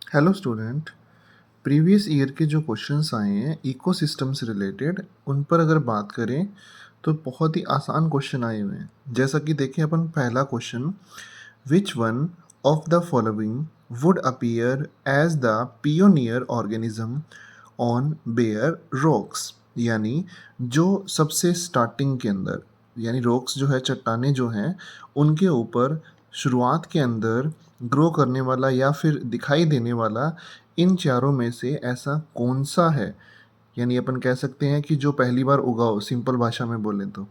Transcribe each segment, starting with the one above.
Hello student. Previous year के जो questions आए हैं इकोसिस्टम से रिलेटेड, उन पर अगर बात करें तो बहुत ही आसान क्वेश्चन आए हुए हैं। जैसा कि देखें अपन पहला question, which one of the following would appear as the pioneer organism on bare rocks. यानी जो सबसे स्टार्टिंग के अंदर, यानी रॉक्स जो है, चट्टाने जो हैं, उनके ऊपर शुरुआत के अंदर ग्रो करने वाला या फिर दिखाई देने वाला इन चारों में से ऐसा कौन सा है। यानी अपन कह सकते हैं कि जो पहली बार उगा हो, सिंपल भाषा में बोलें तो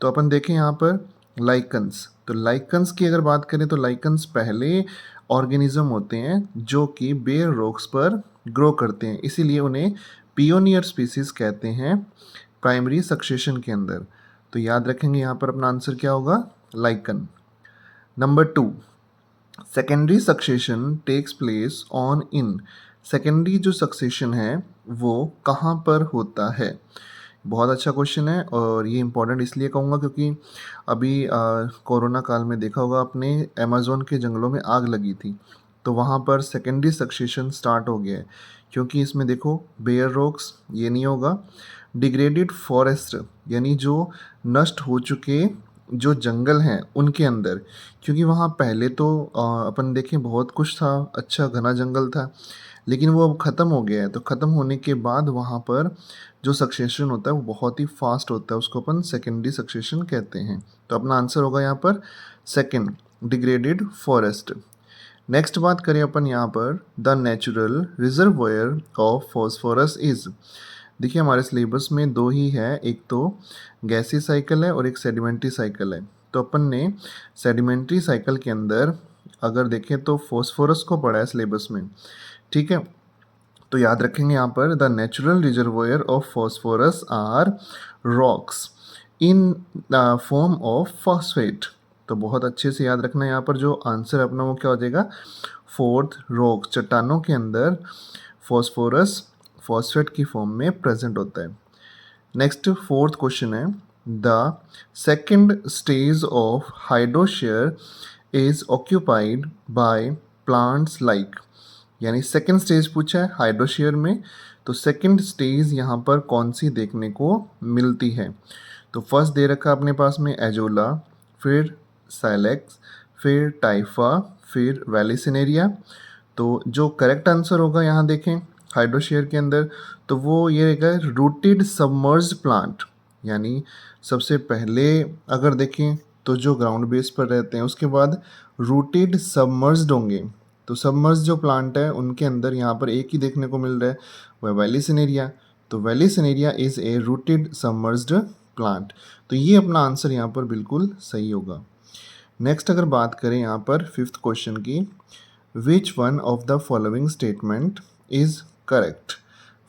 अपन देखें यहाँ पर लाइकन्स। तो लाइकन्स की अगर बात करें तो लाइकन्स पहले ऑर्गेनिज्म होते हैं जो कि बेयर रॉक्स पर ग्रो करते हैं, इसीलिए उन्हें पियोनियर स्पीसीज कहते हैं प्राइमरी सक्सेशन के अंदर। तो याद रखेंगे यहाँ पर अपना आंसर क्या होगा, lichen. Number 2, secondary succession takes place on in. Secondary जो सक्सेशन है वो कहाँ पर होता है। बहुत अच्छा क्वेश्चन है और ये इम्पोर्टेंट इसलिए कहूँगा क्योंकि अभी कोरोना काल में देखा होगा आपने, अमेज़ोन के जंगलों में आग लगी थी, तो वहाँ पर सेकेंडरी सक्सेशन स्टार्ट हो गया है। क्योंकि इसमें देखो बेयर रॉक्स ये नहीं होगा, डिग्रेडेड फॉरेस्ट यानी जो नष्ट हो चुके जो जंगल हैं उनके अंदर, क्योंकि वहाँ पहले तो अपन देखें बहुत कुछ था, अच्छा घना जंगल था, लेकिन वो अब ख़त्म हो गया है। तो ख़त्म होने के बाद वहाँ पर जो सक्सेशन होता है वो बहुत ही फास्ट होता है, उसको अपन सेकेंडरी सक्सेशन कहते हैं। तो अपना आंसर होगा यहाँ पर सेकेंड, डिग्रेडेड फॉरेस्ट। नेक्स्ट बात करें अपन यहाँ पर, the natural reservoir of phosphorus is. देखिए हमारे सिलेबस में दो ही है, एक तो गैसीय साइकिल है और एक सेडिमेंट्री साइकिल है। तो अपन ने सेडिमेंट्री साइकिल के अंदर अगर देखें तो फॉस्फोरस को पढ़ा है सिलेबस में, ठीक है। तो याद रखेंगे यहाँ पर, the natural reservoir of phosphorus are rocks in form of phosphate. तो बहुत अच्छे से याद रखना, यहाँ पर जो आंसर अपना वो क्या हो जाएगा, फोर्थ, रॉक चट्टानों के अंदर फॉस्फोरस फॉस्फेट की फॉर्म में प्रेजेंट होता है। नेक्स्ट फोर्थ क्वेश्चन है, the second stage of hydrosere is occupied by plants like. यानी सेकेंड स्टेज पूछा है हाइड्रोशेयर में, तो सेकेंड स्टेज यहाँ पर कौन सी देखने को मिलती है। तो फर्स्ट दे रखा अपने पास में एजोला, फिर साइलेक्स, फिर टाइफा, फिर वैलिसिनेरिया। तो जो करेक्ट आंसर होगा यहाँ देखें हाइड्रोशेयर के अंदर, तो वो ये रहेगा रूटेड सबमर्ज्ड प्लांट। यानी सबसे पहले अगर देखें तो जो ग्राउंड बेस पर रहते हैं, उसके बाद रूटेड सबमर्ज्ड होंगे। तो सबमर्ज जो प्लांट है उनके अंदर यहाँ पर एक ही देखने को मिल रहा है, वह वैलिसिनेरिया। तो vallisneria is a rooted submerged plant. तो ये अपना आंसर यहाँ पर बिल्कुल सही होगा। नेक्स्ट अगर बात करें यहाँ पर फिफ्थ क्वेश्चन की, विच one of the following statement is correct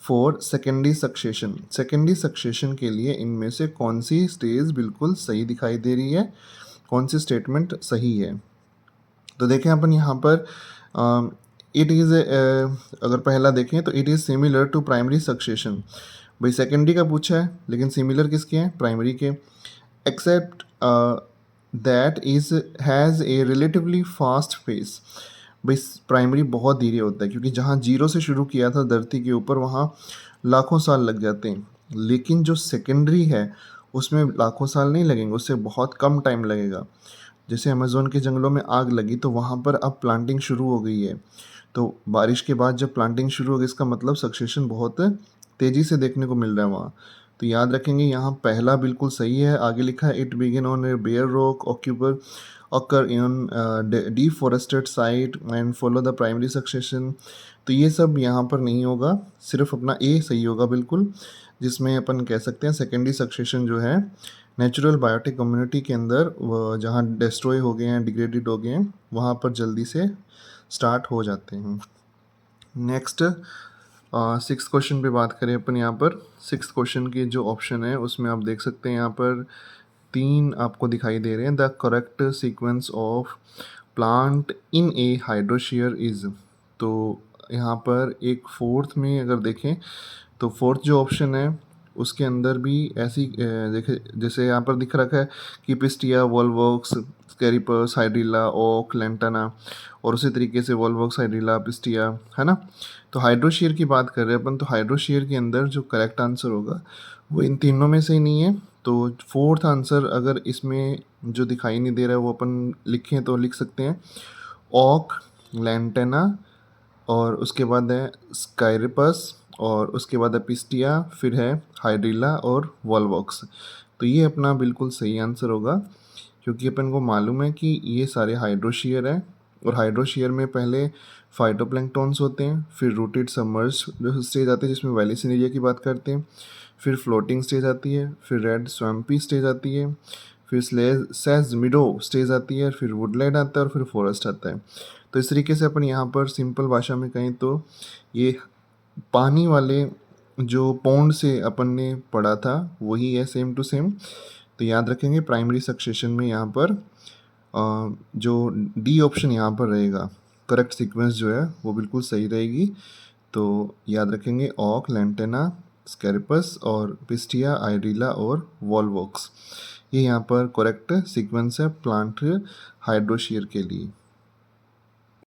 for secondary succession. Secondary succession के लिए इनमें से कौन सी स्टेज बिल्कुल सही दिखाई दे रही है, कौन सी स्टेटमेंट सही है। तो देखें अपन यहाँ पर इट इज़, अगर पहला देखें तो it is similar to primary succession. भाई सेकेंडरी का पूछा है लेकिन सिमिलर किसके हैं, प्राइमरी के। Except that is has a relatively fast pace. भाई प्राइमरी बहुत धीरे होता है, क्योंकि जहाँ जीरो से शुरू किया था धरती के ऊपर वहाँ लाखों साल लग जाते हैं, लेकिन जो सेकेंडरी है उसमें लाखों साल नहीं लगेंगे, उससे बहुत कम टाइम लगेगा। जैसे अमेज़न के जंगलों में आग लगी तो वहाँ पर अब प्लांटिंग शुरू हो गई है। तो बारिश के बाद जब प्लांटिंग शुरू हो गई, इसका मतलब सक्सेशन बहुत तेज़ी से देखने को मिल रहा है वहाँ। तो याद रखेंगे यहाँ पहला बिल्कुल सही है। आगे लिखा है it begin on a bare rock occupier occur in deforested site and follow the primary succession। तो ये सब यहाँ पर नहीं होगा, सिर्फ अपना ए सही होगा बिल्कुल, जिसमें अपन कह सकते हैं सेकेंडरी सक्सेशन जो है नेचुरल बायोटिक कम्युनिटी के अंदर जहाँ डिस्ट्रॉय हो गए हैं, डिग्रेडेड हो गए हैं, वहाँ पर जल्दी से स्टार्ट हो जाते हैं। नेक्स्ट सिक्स क्वेश्चन पे बात करें अपन यहाँ पर। सिक्स क्वेश्चन के जो ऑप्शन है उसमें आप देख सकते हैं यहाँ पर तीन आपको दिखाई दे रहे हैं, the correct sequence of plant in a hydrosere is. तो यहाँ पर एक फोर्थ में अगर देखें तो फोर्थ जो ऑप्शन है उसके अंदर भी ऐसी देखे जैसे यहाँ पर दिख रखा है कि pistia, volvox, scirpus, hydrilla, oak, lantana, और उसी तरीके से वॉल्वॉक्स, हाइड्रिला, पिस्टिया, है ना। तो हाइड्रोशीयर की बात कर रहे हैं अपन, तो हाइड्रोशीयर के अंदर जो करेक्ट आंसर होगा वो इन तीनों में से ही नहीं है। तो फोर्थ आंसर अगर इसमें जो दिखाई नहीं दे रहा है वो अपन लिखें तो लिख सकते हैं ओक, लैंटेना, और उसके बाद है स्काइरिपस, और उसके बाद है पिस्टिया, फिर है हाइड्रिला और वॉल्वॉक्स। तो ये अपना बिल्कुल सही आंसर होगा, क्योंकि अपन को मालूम है कि ये सारे हाइड्रोशीयर हैं, और हाइड्रोशीयर में पहले फाइटोप्लैंक्टॉन्स होते हैं, फिर रूटेड सबमर्ज स्टेज आती है जिसमें वैलिसिनेरिया की बात करते हैं, फिर फ्लोटिंग स्टेज आती है, फिर रेड स्वैम्पी स्टेज आती है, फिर सेस्मिडो स्टेज आती है, फिर वुडलैंड आता है, और फिर फॉरेस्ट आता है। तो इस तरीके से अपन यहाँ पर सिंपल भाषा में कहें तो ये पानी वाले जो पौंड से अपन ने पढ़ा था वही है, सेम टू सेम। तो याद रखेंगे प्राइमरी सक्सेशन में यहाँ पर जो डी ऑप्शन यहाँ पर रहेगा, करेक्ट सीक्वेंस जो है वो बिल्कुल सही रहेगी। तो याद रखेंगे ओक, लैंटेना, स्कैरिपस और पिस्टिया, आइडिला और वॉल्वॉक्स, ये यहाँ पर करेक्ट सीक्वेंस है प्लांट हाइड्रोशीयर के लिए।